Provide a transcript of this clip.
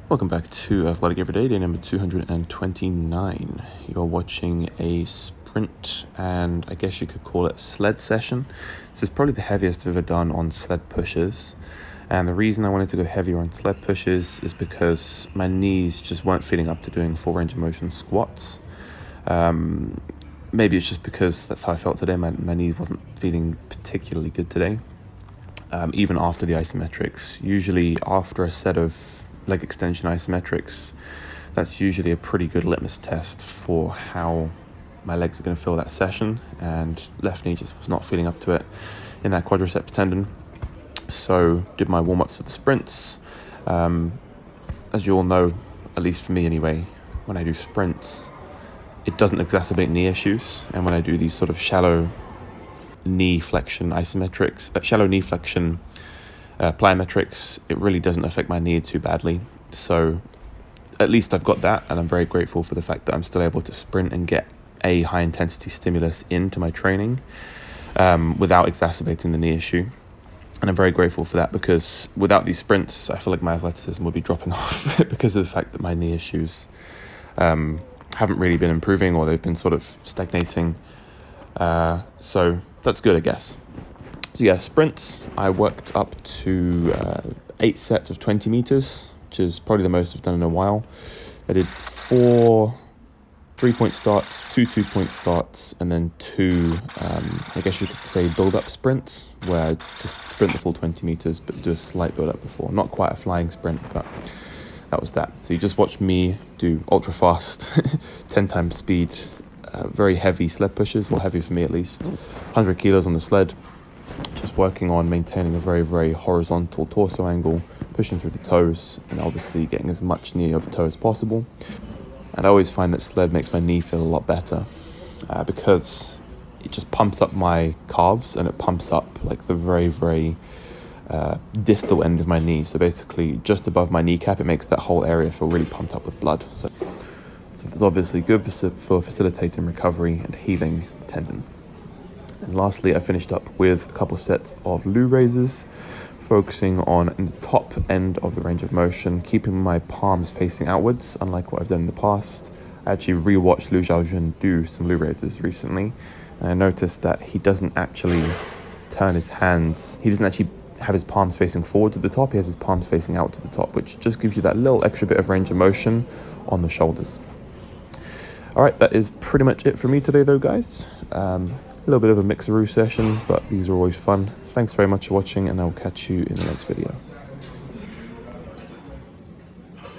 Welcome back to Athletic Everyday, day number 229. You're watching a sprint and I guess you could call it sled session. This is probably the heaviest I've ever done on sled pushes. And the reason I wanted to go heavier on sled pushes is because my knees just weren't feeling up to doing full range of motion squats. Maybe it's just because that's how I felt today. My knee wasn't feeling particularly good today. Even after the isometrics, usually after a set of leg extension isometrics, that's usually a pretty good litmus test for how my legs are going to feel that session, and left knee just was not feeling up to it in that quadriceps tendon. So did my warm-ups for the sprints. As you all know, at least for me anyway, when I do sprints, it doesn't exacerbate knee issues, and when I do these sort of shallow knee flexion isometrics, shallow knee flexion plyometrics, it really doesn't affect my knee too badly. So at least I've got that, and I'm very grateful for the fact that I'm still able to sprint and get a high intensity stimulus into my training without exacerbating the knee issue. And I'm very grateful for that, because without these sprints, I feel like my athleticism would be dropping off because of the fact that my knee issues haven't really been improving, or they've been sort of stagnating. So that's good, I guess. So yeah, sprints, I worked up to 8 sets of 20 meters, which is probably the most I've done in a while. I did 4 3-point starts, 2 2-point starts, and then 2, I guess you could say, build-up sprints, where I just sprint the full 20 meters, but do a slight build-up before. Not quite a flying sprint, but that was that. So you just watched me do ultra-fast, 10 times speed, very heavy sled pushes, or heavy for me at least, 100 kilos on the sled. Just working on maintaining a very, very horizontal torso angle, pushing through the toes, and obviously getting as much knee over toe as possible. And I always find that sled makes my knee feel a lot better because it just pumps up my calves, and it pumps up like the very, very distal end of my knee. So basically just above my kneecap, it makes that whole area feel really pumped up with blood. So it's obviously good for facilitating recovery and healing the tendon. And lastly, I finished up with a couple sets of loo raises, focusing on the top end of the range of motion, keeping my palms facing outwards, unlike what I've done in the past. I actually rewatched Lu Xiaojun do some loo raises recently, and I noticed that he doesn't actually turn his hands, he doesn't actually have his palms facing forwards at the top, he has his palms facing out to the top, which just gives you that little extra bit of range of motion on the shoulders. Alright, that is pretty much it for me today though, guys. A little bit of a mixeroo session, but these are always fun. Thanks very much for watching, and I'll catch you in the next video.